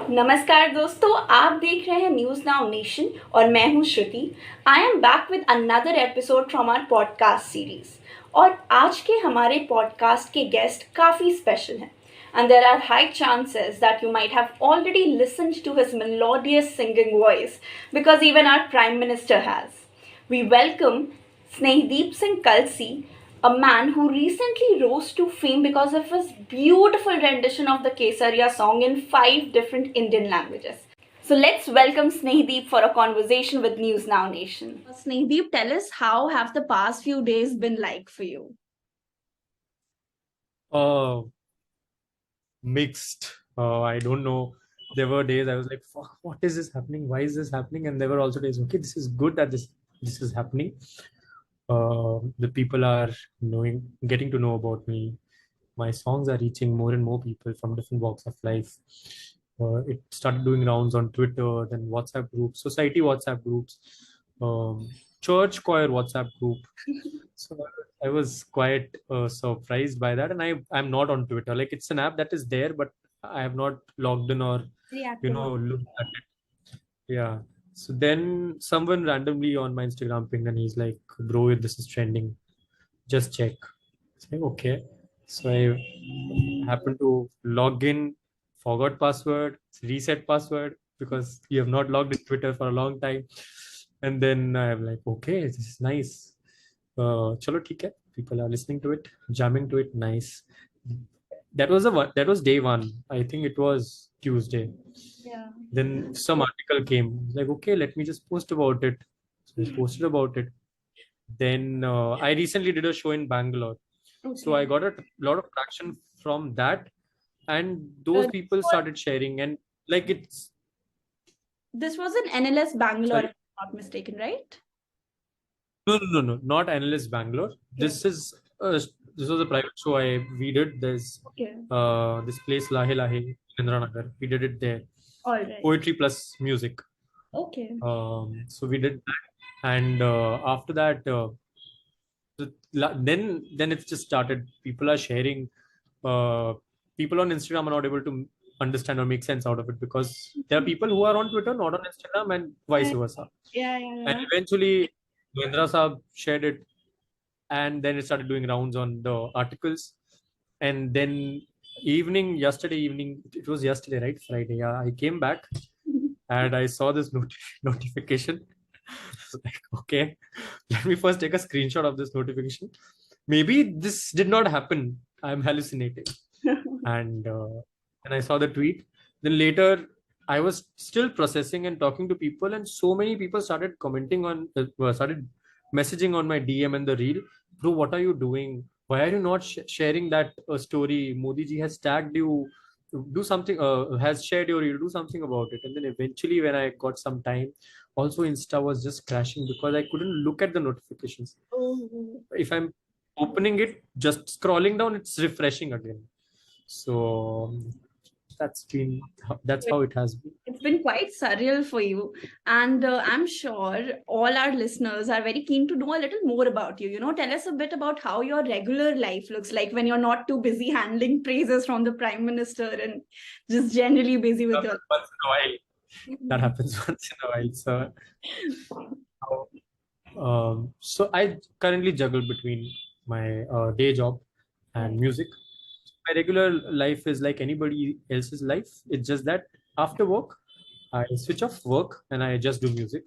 नमस्कार दोस्तों, आप देख रहे हैं न्यूज़ नाउ नेशन और मैं हूं Shruti. I am back with another episode from our podcast series. और आज के हमारे पॉडकास्ट के गेस्ट काफ़ी स्पेशल हैं and there are high chances that you might have already listened to his melodious singing voice because even our Prime Minister has. We welcome Snehdeep Singh Kalsi, a man who recently rose to fame because of his beautiful rendition of the Kesariya song in 5 different Indian languages. So let's welcome Snehdeep for a conversation with News Now Nation. Snehdeep, tell us, how have the past few days been like for you? Uh, Mixed. I don't know. There were days I was like, "Fuck, what is this happening? Why is this happening?" And there were also days, okay, this is good that this is happening. The people are getting to know about me. My songs are reaching more and more people from different walks of life. It started doing rounds on Twitter, then WhatsApp groups, society WhatsApp groups, church choir WhatsApp group. So I was quite surprised by that, and I'm not on Twitter. Like it's an app that is there, but I have not logged in or looked at it. Yeah. So then someone randomly on my Instagram pinged, and he's like, "Bro, this is trending. Just check." It's like, okay. So I happened to log in, forgot password, reset password because you have not logged in Twitter for a long time. And then I'm like, okay, this is nice. Chalo, theek hai. People are listening to it, jamming to it. Nice. That was day one. I think it was Tuesday. Yeah. Then some article came. Like, okay, let me just post about it. So I posted about it. Then I recently did a show in Bangalore. So I Okay. got a lot of traction from that, and those This people was started sharing. And like it's this was in NLS Bangalore, if sorry, I'm not mistaken, right? no, not Analyst Bangalore. Okay. This was a private show we did. There's Okay. this place Lahe Lahe, Indranagar. We did it there. All right. Poetry plus music. Okay. So we did that, and after that, then it's just started. People are sharing. Uh, People on Instagram are not able to understand or make sense out of it because there are people who are on Twitter, not on Instagram, and vice Yeah, versa. yeah, yeah, And yeah. eventually, Mahendra Saab shared it, and then it started doing rounds on the articles. And then yesterday evening, it was yesterday, right? Friday. Yeah, I came back and I saw this notification. Like, okay, let me first take a screenshot of this notification. Maybe this did not happen. I'm hallucinating. And I saw the tweet. Then later, I was still processing and talking to people, and so many people started commenting started messaging on my DM and the reel. Bro, what are you doing? Why are you not sharing that story? Modi ji has tagged you. Do something. Has shared your reel. Do something about it. And then eventually, when I got some time, also Insta was just crashing because I couldn't look at the notifications. Oh, If I'm opening it, just scrolling down, it's refreshing again. So that's how it has been. it's been quite surreal for you. And I'm sure all our listeners are very keen to know a little more about you. Tell us a bit about how your regular life looks like when you're not too busy handling praises from the Prime Minister and just generally busy with your Once in a while, that life. happens once in a while. So I currently juggle between my day job and music. My regular life is like anybody else's life. It's just that after work, I switch off work and I just do music.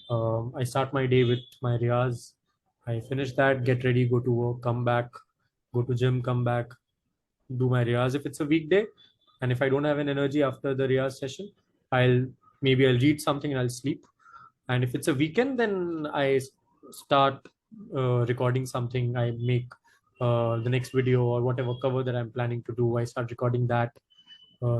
I start my day with my riyaz. I finish that, get ready, go to work, come back, go to gym, come back, do my riyaz if it's a weekday. And if I don't have an energy after the riyaz session, I'll I'll read something and I'll sleep. And if it's a weekend, then I start recording something. I make the next video or whatever cover that I'm planning to do. I start recording that,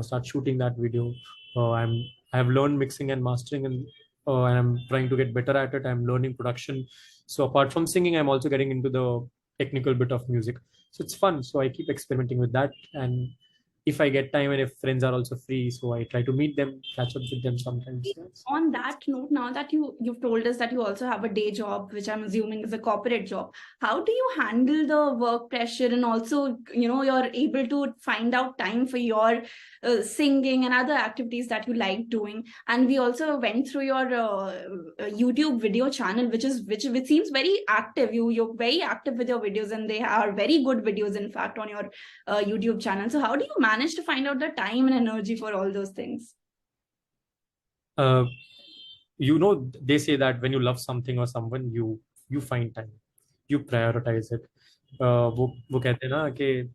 start shooting that video. I've learned mixing and mastering, and I'm trying to get better at it. I'm learning production. So apart from singing, I'm also getting into the technical bit of music. So it's fun. So I keep experimenting with that, and if I get time and if friends are also free, so I try to meet them, catch up with them sometimes. Yes. On that note, now that you've told us that you also have a day job, which I'm assuming is a corporate job, how do you handle the work pressure, and also, you're able to find out time for your singing and other activities that you like doing? And we also went through your YouTube video channel, which seems very active. You're very active with your videos, and they are very good videos, in fact, on your YouTube channel. So how do you manage to find out the time and energy for all those things? uh, they say that when you love something or someone, you find time, you prioritize it. वो कहते हैं ना कि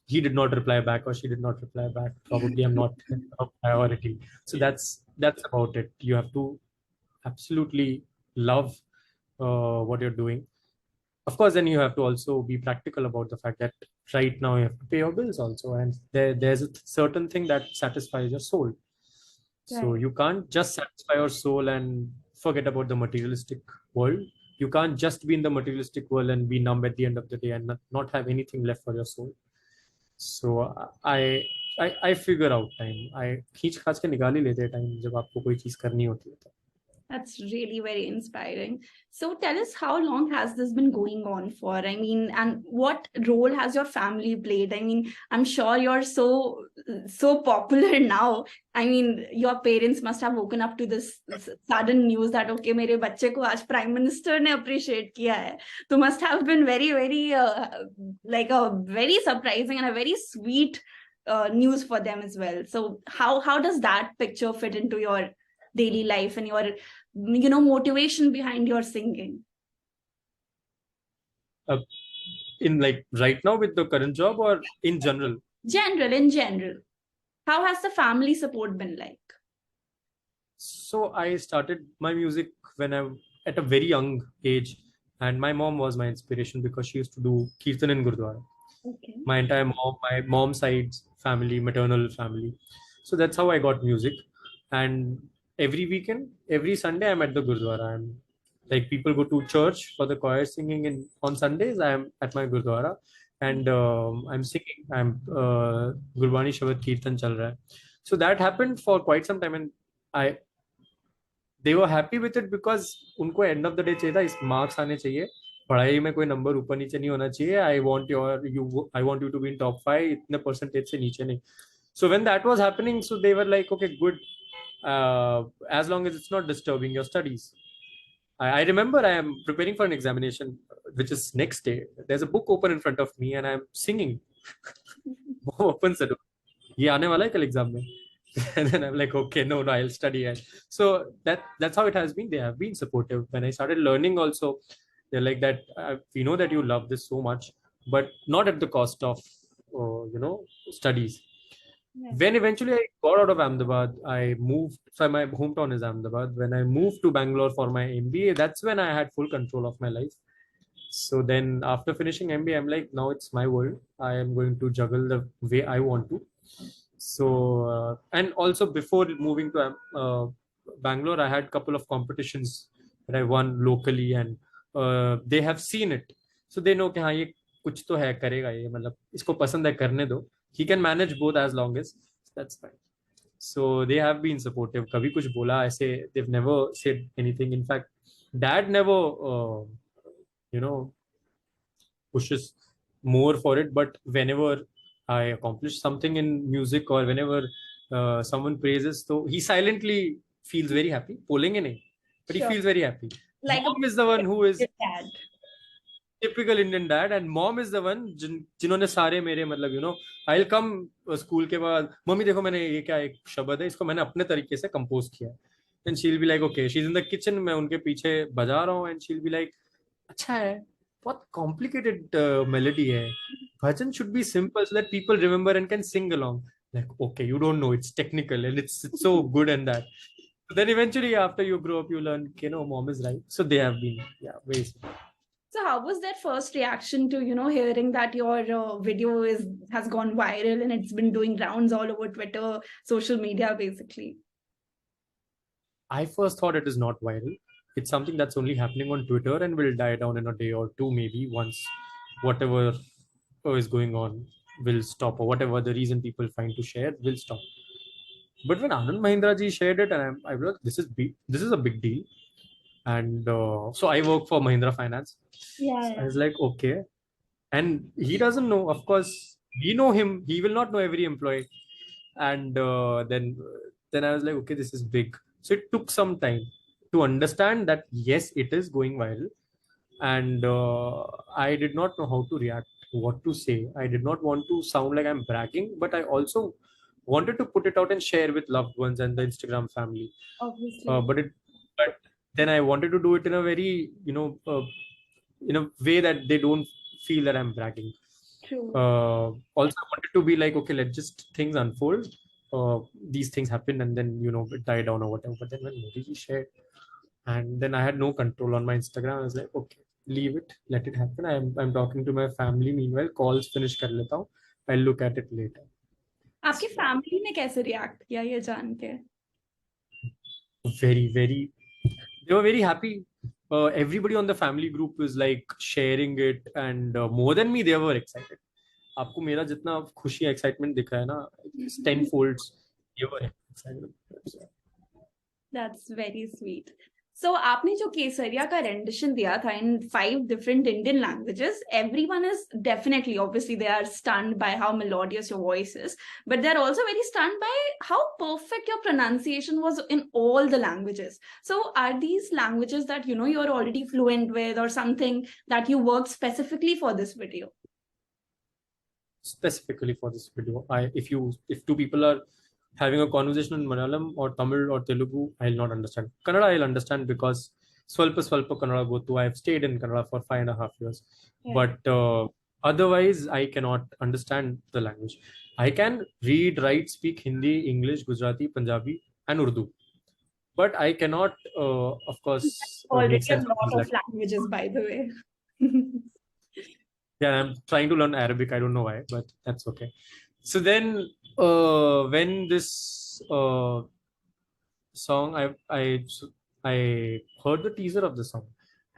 he did not reply back or she did not reply back, probably I'm not a priority. So that's about it. You have to absolutely love what you're doing. Of course, then you have to also be practical about the fact that right now you have to pay your bills also, and there's a certain thing that satisfies your soul. So Right. you can't just satisfy your soul and forget about the materialistic world. You can't just be in the materialistic world and be numb at the end of the day and not have anything left for your soul. So I figure out time. I खींच खाच के निकाल ही लेते हैं time जब आपको कोई चीज करनी होती है तो. That's really very inspiring. So tell us, how long has this been going on for? I mean, and what role has your family played? I mean, I'm sure you're so popular now. I mean, your parents must have woken up to this sudden news that okay, मेरे बच्चे को आज Prime Minister ने appreciate किया है. So must have been very like a very surprising and a very sweet news for them as well. So how does that picture fit into your daily life and your motivation behind your singing? Uh, in like right now with the current job or in general? In general, how has the family support been like? So I started my music when I at a very young age, and my mom was my inspiration because she used to do kirtan in Gurdwara. Okay. My mom's side's family, maternal family. So that's how I got music. And every weekend, every Sunday, I'm at the Gurdwara. I'm like people go to church for the choir singing, and on Sundays I'm at my Gurdwara and I'm singing. I'm Gurbani Shabad Kirtan chal raha hai. So that happened for quite some time, and I they were happy with it because उनको end of the day चाहिए था इस marks आने चाहिए, पढ़ाई में कोई number ऊपर नीचे नहीं होना चाहिए. I want you to be in top 5, इतने परसेंटेज से नीचे नहीं. So when that was happening, so they were like, okay, good, as long as it's not disturbing your studies. I remember I am preparing for an examination, which is next day. There's a book open in front of me and I'm singing. Open से ये आने वाला है कल exam में. And then I'm like, okay, no, I'll study. And so that's how it has been. They have been supportive. When I started learning also, they're like that, we know that you love this so much, but not at the cost of studies. Yeah. When eventually I got out of Ahmedabad, I moved. So my hometown is Ahmedabad. When I moved to Bangalore for my MBA, that's when I had full control of my life. So then after finishing MBA, I'm like, now it's my world. I am going to juggle the way I want to. So and also before moving to Bangalore, I had a couple of competitions that I won locally, and they have seen it. So they know कि हाँ ये कुछ तो है, करेगा ये, मतलब इसको पसंद है, करने दो. He can manage both as long as that's fine. So they have been supportive. कभी कुछ बोला ऐसे, they've never said anything. In fact, dad never you know pushes more for it, but whenever I accomplish something in music or whenever someone praises, so he silently feels very happy. Polling in, but he Sure. feels very happy. Like Mom is the one who is your dad. typical Indian dad, and mom is the one जिन्होंने सारे मेरे मतलब I'll come school के बाद, mummy देखो मैंने ये क्या एक शब्द है, इसको मैंने अपने तरीके से कंपोज किया है. And she'll be like, okay, she's in the kitchen, मैं उनके पीछे बजा रहा हूँ, and she'll be like, अच्छा है, बहुत complicated melody है. Bhajan should be simple so that people remember and can sing along. Like, okay, you don't know, it's technical and it's so good and that. But then eventually, after you grow up, you learn, mom is right. So they have been, yeah, very simple. So how was that first reaction to hearing that your video has gone viral and it's been doing rounds all over Twitter, social media, basically? I first thought it is not viral. It's something that's only happening on Twitter and will die down in a day or two, maybe once whatever is going on will stop, or whatever the reason people find to share will stop. But when Anand Mahindra ji shared it, and I was like, this is big, this is a big deal. And so I work for Mahindra Finance. Yeah, So I yeah. was like, okay. And he doesn't know, of course, we know him. He will not know every employee. And then I was like, okay, this is big. So it took some time to understand that yes, it is going viral, and I did not know how to react, what to say. I did not want to sound like I'm bragging, but I also wanted to put it out and share with loved ones and the Instagram family. Obviously. But then I wanted to do it in a very, in a way that they don't feel that I'm bragging. True. Also, I wanted to be like, okay, let just things unfold. These things happen, and then it die down or whatever. But then when Modi ji shared, and then I had no control on my Instagram. I was like, okay, leave it, let it happen. I'm talking to my family. Meanwhile, calls finish कर लेता हूँ. I'll look at it later. आपकी family ने कैसे react किया ये जान के? Very, very, they were very happy. Everybody on the family group was like sharing it, and more than me, they were excited. आपको मेरा जितना खुशी एक्साइटमेंट दिखा है ना, 10 folds, they were excited. That's very sweet. So आपने जो केसरिया का rendition दिया था in 5 different Indian languages, everyone is definitely, obviously, they are stunned by how melodious your voice is, but they're also very stunned by how perfect your pronunciation was in all the languages. So are these languages that you're already fluent with, or something that you worked specifically for this video? Specifically for this video, if two people are having a conversation in Malayalam or Tamil or Telugu, I'll not understand. Kannada I'll understand because swalpa Kannada gotu. I've stayed in Kannada for 5.5 years. Yeah. But otherwise, I cannot understand the language. I can read, write, speak Hindi, English, Gujarati, Punjabi, and Urdu. But I cannot, of course, Already make a sense of lot these of languages. languages, by the way. Yeah, I'm trying to learn Arabic. I don't know why, but that's okay. So then, when this song, I heard the teaser of the song.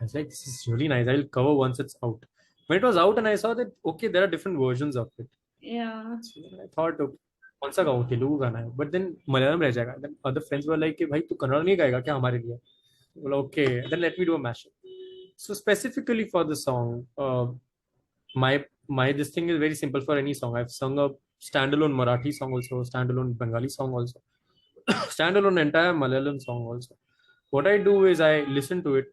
I was like, this is really nice. I'll cover once it's out. When it was out, and I saw that okay, there are different versions of it. Yeah. So then I thought, okay, कौन सा गाऊं, तेलुगु गाना है. But then Malayalam रह जाएगा. Then other friends were like कि भाई तू कन्नड़ नहीं गाएगा क्या हमारे लिए? Well, okay, then let me do a mashup. So specifically for the song, my this thing is very simple for any song. I've sung a standalone Marathi song also, standalone Bengali song also, standalone entire Malayalam song also. What I do is I listen to it.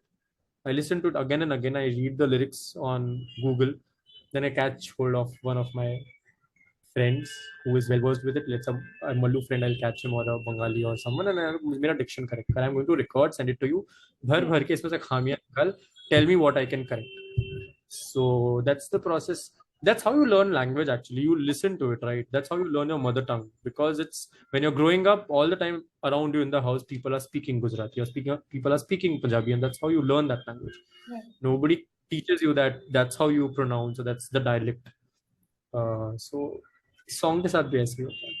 I listen to it again and again. I read the lyrics on Google. Then I catch hold of one of my friends who is well versed with it. Let's a Mallu friend, I'll catch him, or a Bengali or someone, and मेरा diction correct. I'm going to record, send it to you. भर भर के इसमें से खामियां निकाल. Tell me what I can correct. So that's the process. That's how you learn language. Actually, you listen to it, right? That's how you learn your mother tongue, because it's when you're growing up all the time around you in the house, people are speaking Gujarati, people are speaking Punjabi, and that's how you learn that language. Right. Nobody teaches you that that's how you pronounce, so that's the dialect. So song के साथ भी ऐसे ही होता है.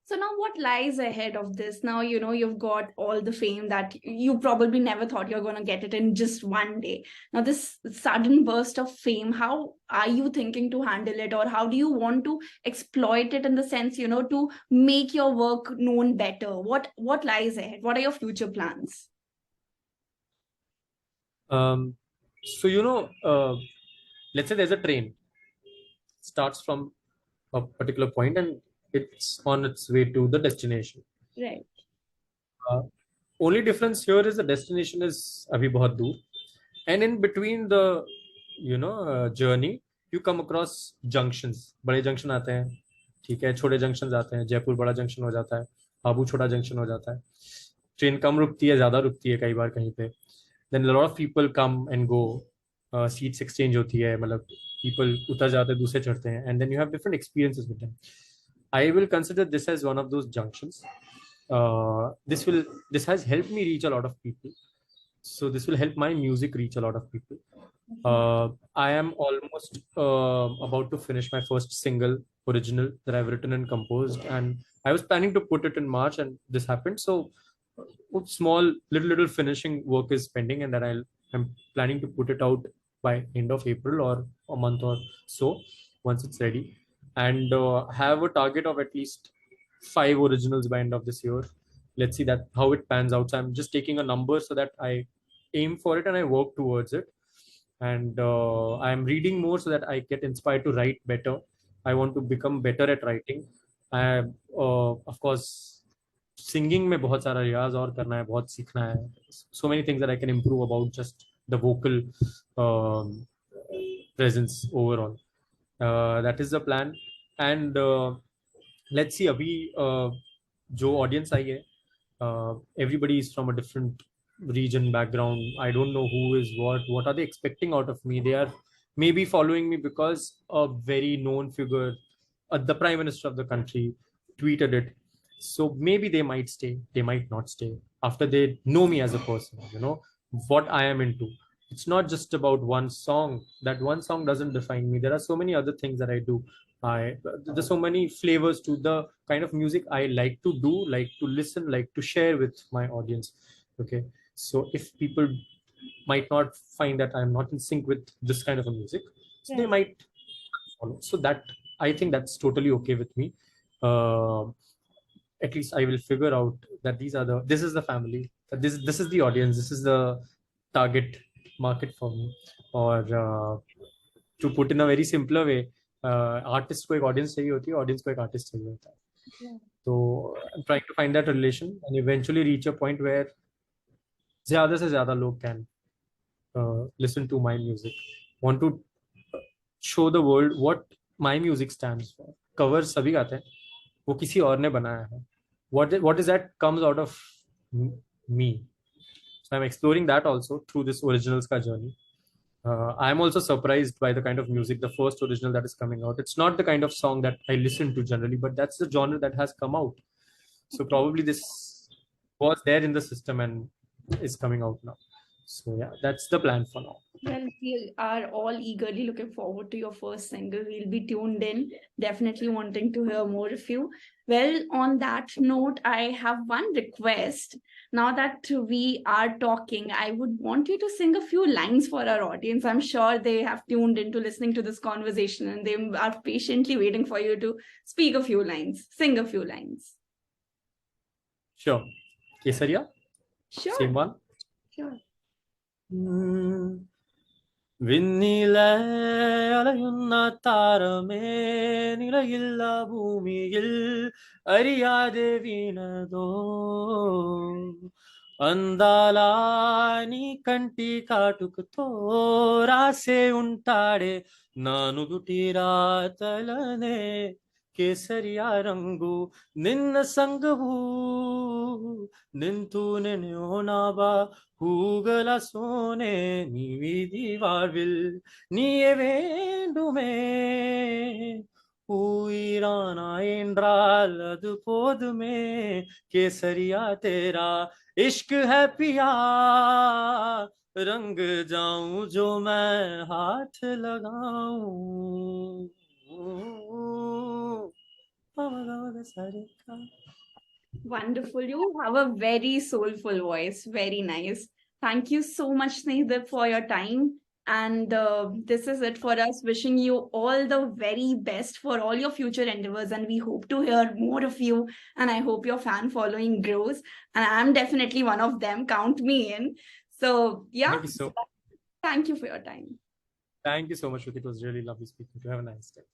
So now what lies ahead of this? Now, you've got all the fame that you probably never thought you're going to get it in just one day. Now, this sudden burst of fame, how are you thinking to handle it? Or how do you want to exploit it in the sense, to make your work known better? What lies ahead? What are your future plans? So let's say there's a train, starts from a particular point and it's on its way to the destination. Right. Uh, Only difference here is the destination is abhi bahut dur, and in between the journey you come across junctions. बड़े junction आते हैं, ठीक है, छोटे junction आते हैं. जयपुर बड़ा junction हो जाता है, हाबू छोटा जंक्शन हो जाता है. ट्रेन कम रुकती है, ज्यादा रुकती है कई बार कहीं पे. Then lot of people come and go, seats exchange होती है, मतलब पीपल उतर जाते हैं, दूसरे चढ़ते हैं, and then you have different experiences with them. I will consider this as one of those junctions. This has helped me reach a lot of people. So this will help my music reach a lot of people. I am almost about to finish my first single original that I've written and composed, and I was planning to put it in March, and this happened. So small little finishing work is pending, and then I'm planning to put it out by end of April or a month or so once it's ready. and have a target of at least 5 originals by end of this year. Let's see that how it pans out. So I'm just taking a number so that I aim for it and I work towards it. And I'm reading more so that I get inspired to write better. I want to become better at writing. I of course singing में बहुत सारा रियाज और करना है, बहुत सीखना है. So many things that I can improve about just the vocal presence overall. That is the plan. And let's see अभी जो audience आई है, everybody is from a different region background. I don't know who is what are they expecting out of me. They are maybe following me because a very known figure, the prime minister of the country, tweeted it. So maybe they might stay, they might not stay after they know me as a person, what I am into. It's not just about one song. That one song doesn't define me. There are so many other things that I do. There's so many flavors to the kind of music I like to do, like to listen, like to share with my audience. Okay, so if people might not find that I'm not in sync with this kind of a music, so they might follow. So that, I think that's totally okay with me. Uh, at least I will figure out that this is the family, that this is the audience, this is the target market for me. Or to put in a very simpler way, artist को एक audience चाहिए होती है, audience को एक artist चाहिए होता है. तो I am trying to find that relation and eventually reach a point where ज्यादा से ज्यादा लोग can listen to my music, want to show the world what my music stands for. Covers सभी गाते हैं, वो किसी और ने बनाया है. What is that comes out of me. So I'm exploring that also through this originals ka journey. I'm also surprised by the kind of music, the first original that is coming out. It's not the kind of song that I listen to generally, but that's the genre that has come out. So probably this was there in the system and is coming out now. So yeah, that's the plan for now. Well, we are all eagerly looking forward to your first single. We'll be tuned in, definitely wanting to hear more of you. Well, on that note, I have one request. Now that we are talking, I would want you to sing a few lines for our audience. I'm sure they have tuned into listening to this conversation and they are patiently waiting for you to speak a few lines, sing a few lines. Sure. Kesariya? Sure. Same one? Sure. വിണ്ണിലെ അലയുന്ന താരമേ, നിലയില്ല ഭൂമിയിൽ അറിയാതെ വീണതോ, అందాల నీ కంటి కాటుకతో రాసే ఉంటాడే నా నుదుటి రాతలనే కేసరియా రంగు ನಿನ್ನ ಸಂಗವು ನಿಂತು ನೆನೆಯೋಣಬಾ ಹೂಗಳ சோனே நீ வீதி வாழ்வில் நீயே வேண்டுமே உயிரானா என்றால் அது போதுமே கேசரியா तेरा इश्क है पिया रंग जाऊं जो मैं हाथ लगाऊं Wonderful. You have a very soulful voice. Very nice. Thank you so much, Snehdeep, for your time. And this is it for us. Wishing you all the very best for all your future endeavors. And we hope to hear more of you. And I hope your fan following grows. And I'm definitely one of them. Count me in. So, yeah. Thank you for your time. Thank you so much, Ruth. It was really lovely speaking to you. Have a nice day.